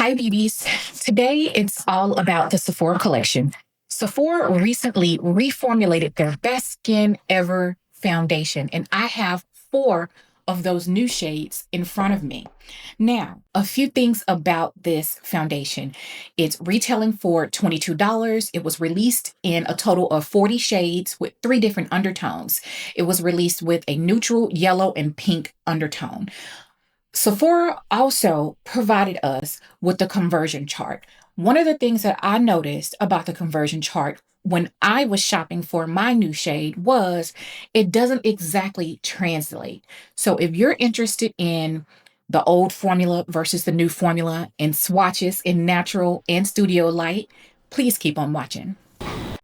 Hi, beauties. Today it's all about the Sephora collection. Sephora recently reformulated their best skin ever foundation, and I have 4 of those new shades in front of me. Now, a few things about this foundation. It's retailing for $22. It was released in a total of 40 shades with 3 different undertones. It was released with a neutral yellow and pink undertone. Sephora also provided us with the conversion chart. One of the things that I noticed about the conversion chart when I was shopping for my new shade was it doesn't exactly translate. So if you're interested in the old formula versus the new formula in swatches in natural and studio light, please keep on watching.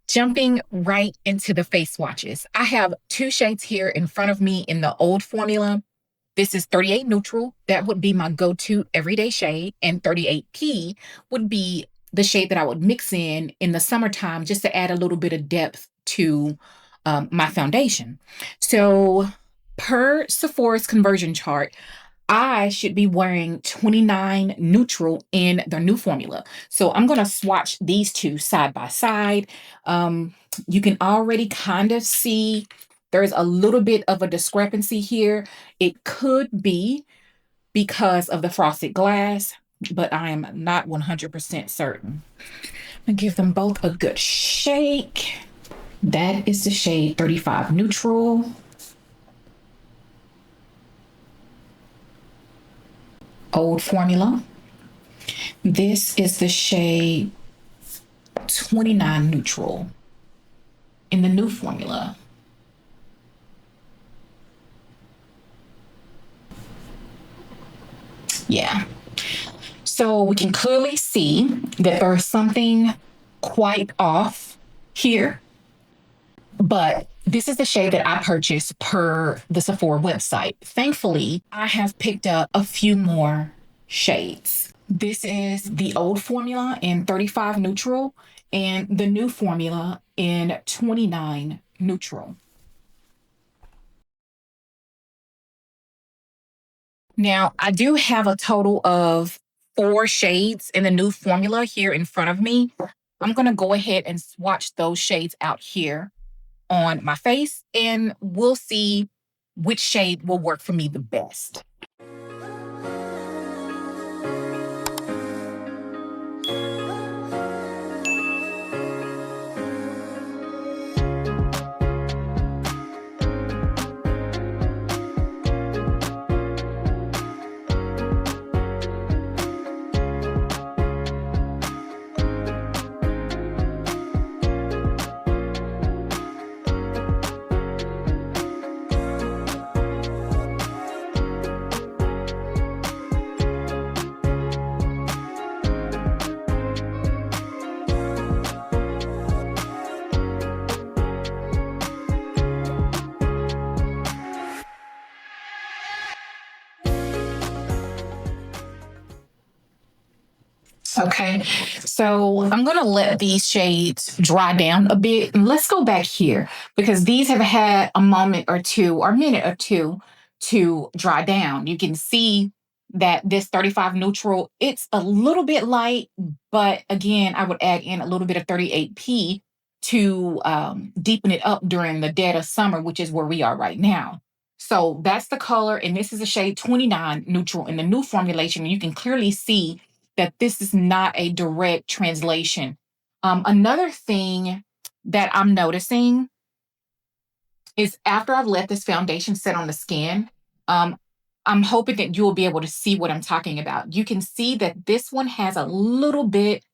Jumping right into the face swatches. I have 2 shades here in front of me in the old formula. This is 38 neutral. That would be my go-to everyday shade. And 38P would be the shade that I would mix in the summertime just to add a little bit of depth to my foundation. So per Sephora's conversion chart, I should be wearing 29 neutral in the new formula. So I'm going to swatch these two side by side. You can already kind of see there's a little bit of a discrepancy here. It could be because of the frosted glass, but I am not 100% certain. I'm going to give them both a good shake. That is the shade 35 neutral. Old formula. This is the shade 29 neutral in the new formula. Yeah. So we can clearly see that there's something quite off here, but this is the shade that I purchased per the Sephora website. Thankfully, I have picked up a few more shades. This is the old formula in 35 neutral and the new formula in 29 neutral. Now, I do have a total of 4 shades in the new formula here in front of me. I'm going to go ahead and swatch those shades out here on my face, and we'll see which shade will work for me the best. Okay, so I'm going to let these shades dry down a bit. And let's go back here because these have had a moment or two or minute or two to dry down. You can see that this 35 neutral, it's a little bit light, but again, I would add in a little bit of 38P to deepen it up during the dead of summer, which is where we are right now. So that's the color, and this is a shade 29 neutral in the new formulation. You can clearly see that this is not a direct translation. Another thing that I'm noticing is after I've let this foundation set on the skin, I'm hoping that you'll be able to see what I'm talking about. You can see that this one has a little bit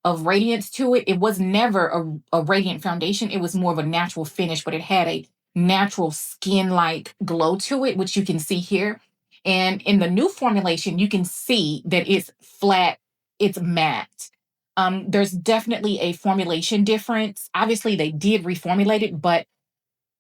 of radiance to it. It was never a radiant foundation. It was more of a natural finish, but it had a natural skin-like glow to it, which you can see here. And in the new formulation, you can see that it's flat, it's matte. There's definitely a formulation difference. Obviously, they did reformulate it, but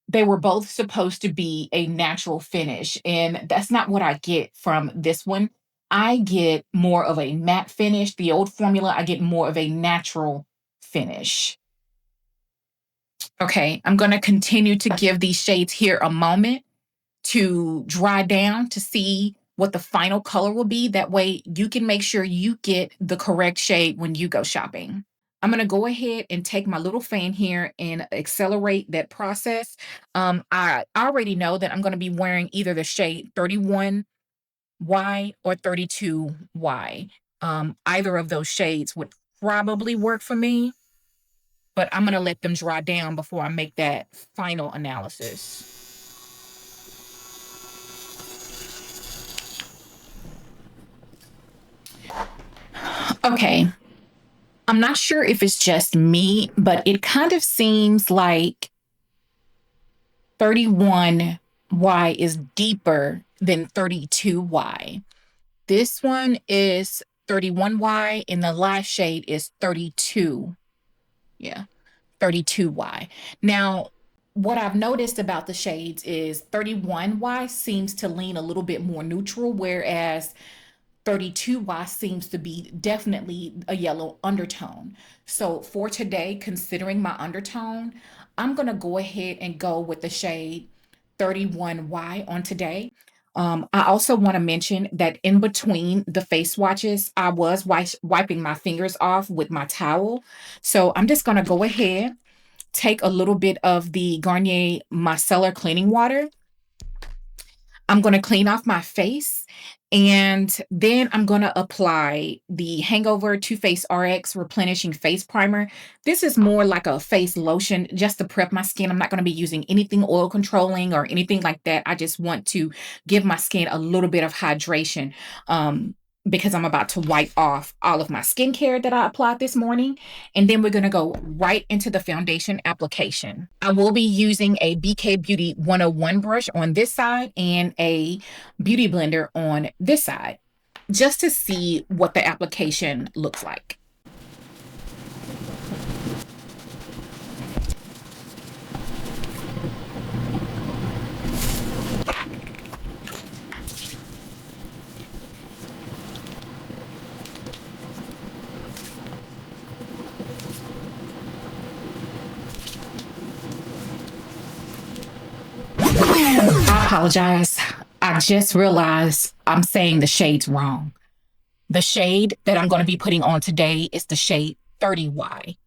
they were both supposed to be a natural finish. And that's not what I get from this one. I get more of a matte finish. The old formula, I get more of a natural finish. Okay, I'm going to continue to give these shades here a moment to dry down to see what the final color will be. That way you can make sure you get the correct shade when you go shopping. I'm going to go ahead and take my little fan here and accelerate that process. I already know that I'm going to be wearing either the shade 31Y or 32Y. Either of those shades would probably work for me, but I'm going to let them dry down before I make that final analysis. Okay. I'm not sure if it's just me, but it kind of seems like 31Y is deeper than 32Y. This one is 31Y and the last shade is 32. Yeah, 32Y. Now, what I've noticed about the shades is 31Y seems to lean a little bit more neutral, whereas 32Y seems to be definitely a yellow undertone. So for today, considering my undertone, I'm going to go ahead and go with the shade 31Y on today. I also want to mention that in between the face swatches, I was wiping my fingers off with my towel. So I'm just going to go ahead, take a little bit of the Garnier Micellar cleaning water. I'm going to clean off my face, and then I'm going to apply the Hangover Too Faced RX Replenishing Face Primer. This is more like a face lotion just to prep my skin. I'm not going to be using anything oil controlling or anything like that. I just want to give my skin a little bit of hydration. Because I'm about to wipe off all of my skincare that I applied this morning. And then we're going to go right into the foundation application. I will be using a BK Beauty 101 brush on this side and a beauty blender on this side, just to see what the application looks like. I apologize. I just realized I'm saying the shades wrong. The shade that I'm going to be putting on today is the shade 30Y.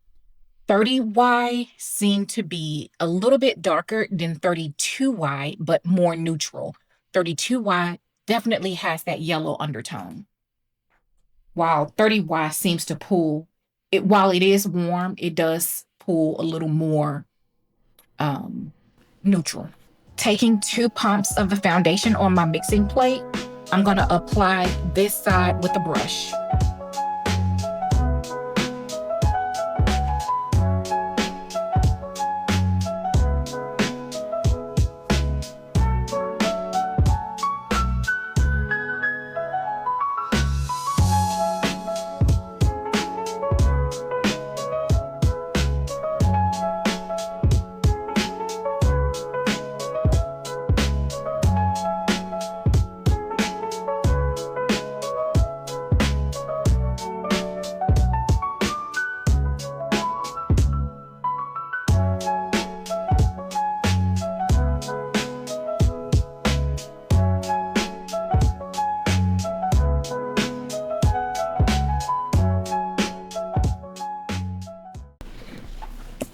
30Y seemed to be a little bit darker than 32Y, but more neutral. 32Y definitely has that yellow undertone, while 30Y seems to pull it. While it is warm, it does pull a little more neutral. Taking 2 pumps of the foundation on my mixing plate, I'm going to apply this side with a brush.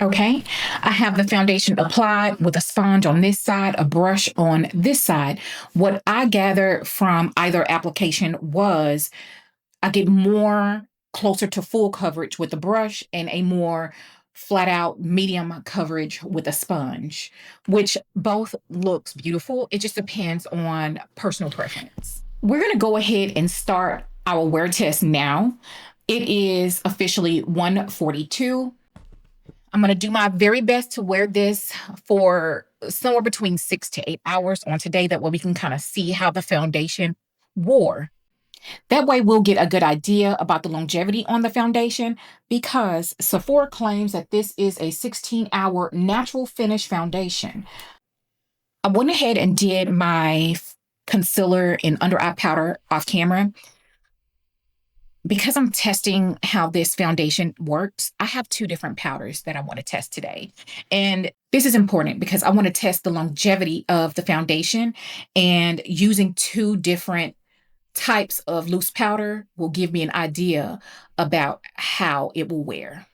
Okay, I have the foundation applied with a sponge on this side, a brush on this side. What I gathered from either application was I get more closer to full coverage with the brush and a more flat out medium coverage with a sponge, which both looks beautiful. It just depends on personal preference. We're going to go ahead and start our wear test now. It is officially 1:42. I'm going to do my very best to wear this for somewhere between 6 to 8 hours on today. That way we can kind of see how the foundation wore. That way we'll get a good idea about the longevity on the foundation, because Sephora claims that this is a 16-hour natural finish foundation. I went ahead and did my concealer and under eye powder off camera. Because I'm testing how this foundation works, I have 2 different powders that I want to test today. And this is important because I want to test the longevity of the foundation, and using 2 different types of loose powder will give me an idea about how it will wear.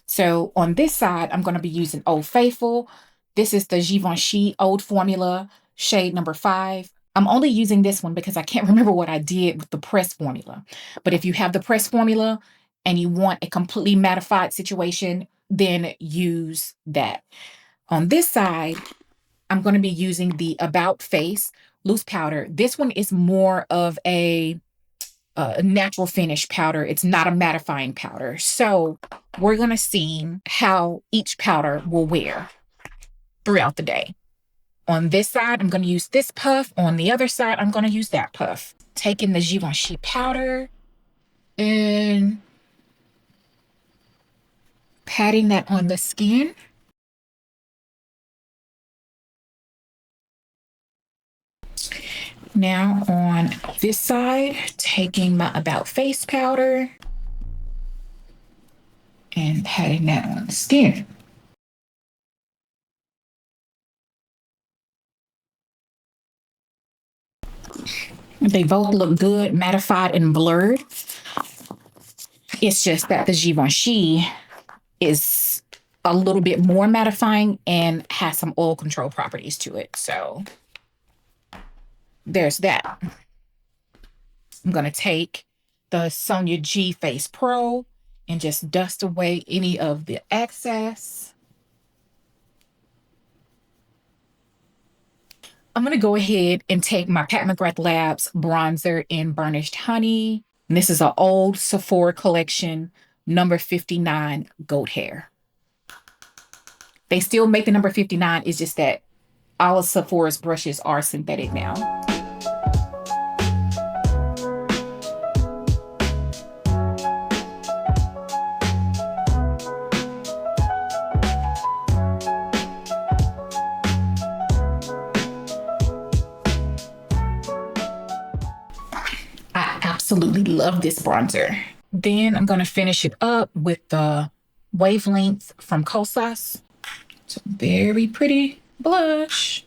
So on this side, I'm going to be using Old Faithful. This is the Givenchy Old Formula, shade number 5. I'm only using this one because I can't remember what I did with the press formula. But if you have the press formula and you want a completely mattified situation, then use that. On this side, I'm going to be using the About Face loose powder. This one is more of a natural finish powder. It's not a mattifying powder. So we're going to see how each powder will wear throughout the day. On this side, I'm going to use this puff. On the other side, I'm going to use that puff. Taking the Givenchy powder and patting that on the skin. Now on this side, taking my About Face powder and patting that on the skin. They both look good, mattified and blurred. It's just that the Givenchy is a little bit more mattifying and has some oil control properties to it. So there's that. I'm going to take the Sonia G Face Pro and just dust away any of the excess. I'm going to go ahead and take my Pat McGrath Labs bronzer in Burnished Honey. And this is an old Sephora collection, number 59 Goat Hair. They still make the number 59. It's just that all of Sephora's brushes are synthetic now. I absolutely love this bronzer. Then I'm going to finish it up with the Wavelength from Kosas. It's a very pretty blush.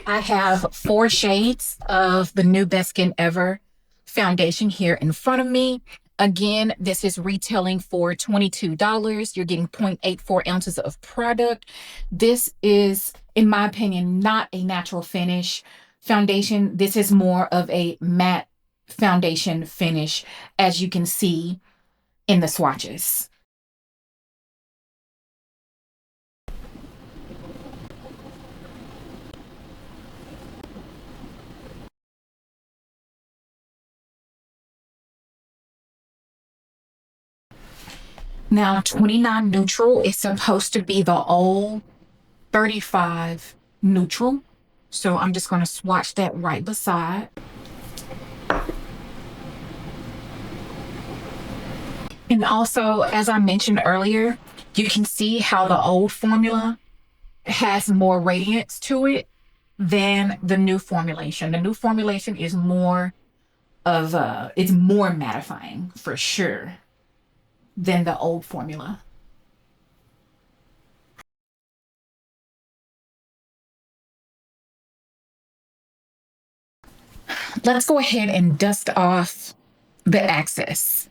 I have 4 shades of the new Best Skin Ever foundation here in front of me. Again, this is retailing for $22. You're getting 0.84 ounces of product. This is, in my opinion, not a natural finish foundation. This is more of a matte foundation finish, as you can see in the swatches. Now, 29 neutral is supposed to be the old 35 neutral. So I'm just going to swatch that right beside. And also, as I mentioned earlier, you can see how the old formula has more radiance to it than the new formulation. The new formulation is more of it's more mattifying for sure than the old formula. Let's go ahead and dust off the excess.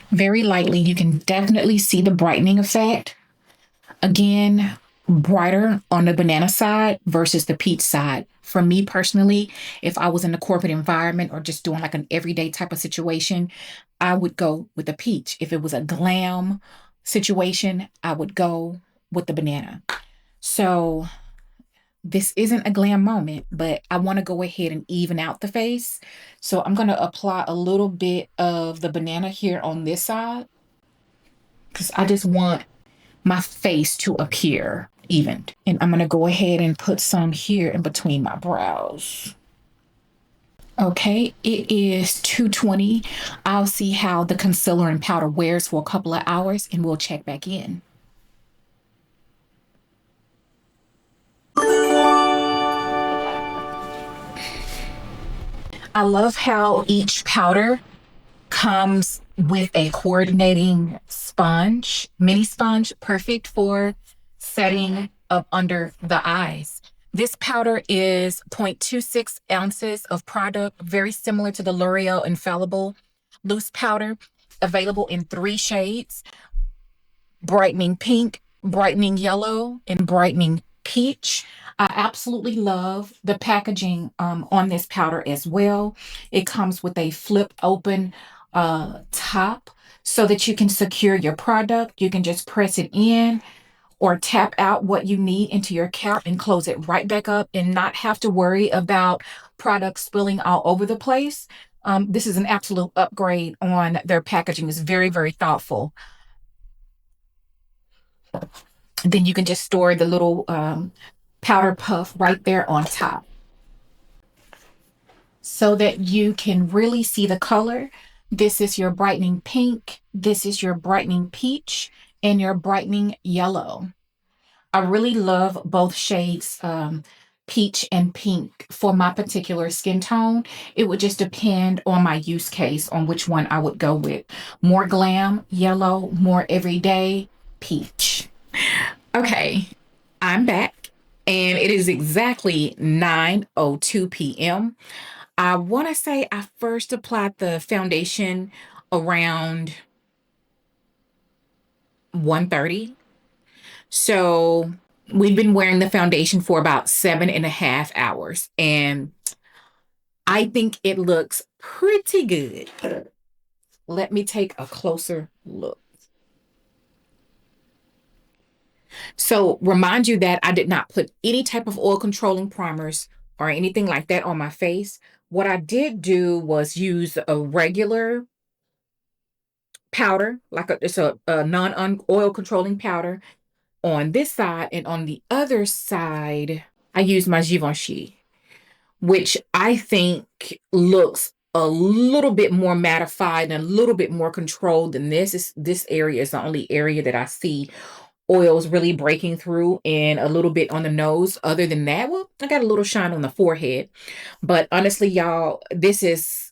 Very lightly, you can definitely see the brightening effect. Again, brighter on the banana side versus the peach side. For me personally, if I was in a corporate environment or just doing like an everyday type of situation, I would go with the peach. If it was a glam situation, I would go with the banana. So This isn't a glam moment, but I want to go ahead and even out the face. So I'm going to apply a little bit of the banana here on this side because I just want my face to appear even. And I'm going to go ahead and put some here in between my brows. Okay, it is 2:20. I'll see how the concealer and powder wears for a couple of hours and we'll check back in. I love how each powder comes with a coordinating sponge, mini sponge, perfect for setting up under the eyes. This powder is 0.26 ounces of product, very similar to the L'Oreal Infallible loose powder, available in 3 shades: brightening pink, brightening yellow, and brightening peach. I absolutely love the packaging on this powder as well. It comes with a flip open top so that you can secure your product. You can just press it in or tap out what you need into your cap and close it right back up and not have to worry about product spilling all over the place. This is an absolute upgrade on their packaging. It's very, very thoughtful. Then you can just store the little powder puff right there on top so that you can really see the color. This is your brightening pink, this is your brightening peach, and your brightening yellow. I really love both shades, peach and pink, for my particular skin tone. It would just depend on my use case on which one I would go with. More glam, yellow; more everyday, peach. Okay, I'm back and it is exactly 9:02 p.m. I want to say I first applied the foundation around 1:30. So we've been wearing the foundation for about 7.5 hours, and I think it looks pretty good. Let me take a closer look. So remind you that I did not put any type of oil controlling primers or anything like that on my face. What I did do was use a regular powder, like it's a non-oil controlling powder on this side, and on the other side, I use my Givenchy, which I think looks a little bit more mattified and a little bit more controlled than this. This area is the only area that I see oils really breaking through, and a little bit on the nose. Other than that, well, I got a little shine on the forehead. But honestly, y'all, that's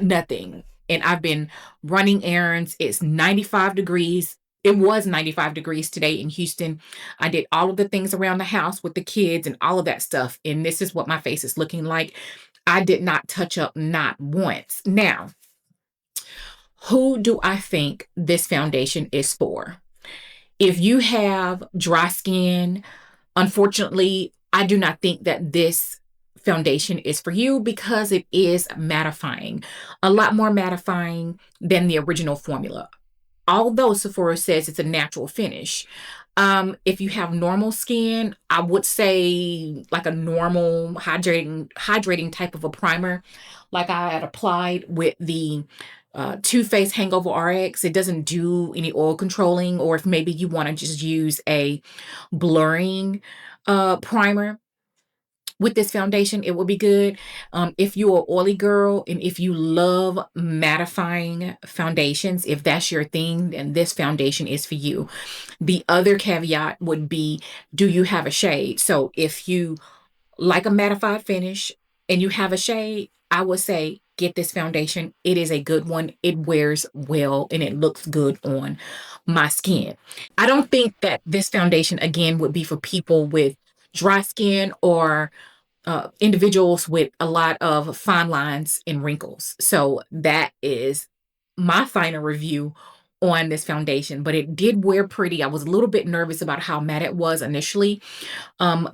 nothing. And I've been running errands. It's 95 degrees. It was 95 degrees today in Houston. I did all of the things around the house with the kids and all of that stuff. And this is what my face is looking like. I did not touch up, not once. Now, who do I think this foundation is for? If you have dry skin, unfortunately, I do not think that this foundation is for you because it is mattifying, a lot more mattifying than the original formula. Although Sephora says it's a natural finish. If you have normal skin, I would say like a normal hydrating type of a primer, like I had applied with the Too Faced Hangover RX. It doesn't do any oil controlling, or if maybe you want to just use a blurring primer with this foundation, it will be good. If you're an oily girl and if you love mattifying foundations, if that's your thing, then this foundation is for you. The other caveat would be, do you have a shade? So if you like a mattified finish and you have a shade, I would say get this foundation. It is a good one. It wears well and it looks good on my skin. I don't think that this foundation, again, would be for people with dry skin or individuals with a lot of fine lines and wrinkles. So that is my final review on this foundation, but it did wear pretty. I was a little bit nervous about how matte it was initially,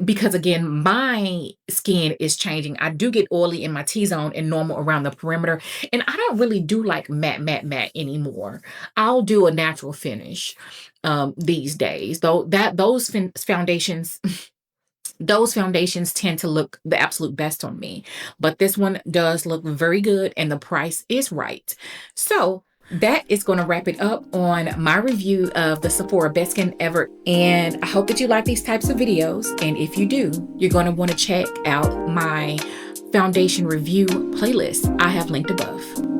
because again, my skin is changing. I do get oily in my T-zone and normal around the perimeter, and I don't really do like matte anymore. I'll do a natural finish these days, though those foundations those foundations tend to look the absolute best on me. But this one does look very good and the price is right. So that is going to wrap it up on my review of the Sephora Best Skin Ever. And I hope that you like these types of videos. And if you do, you're going to want to check out my foundation review playlist I have linked above.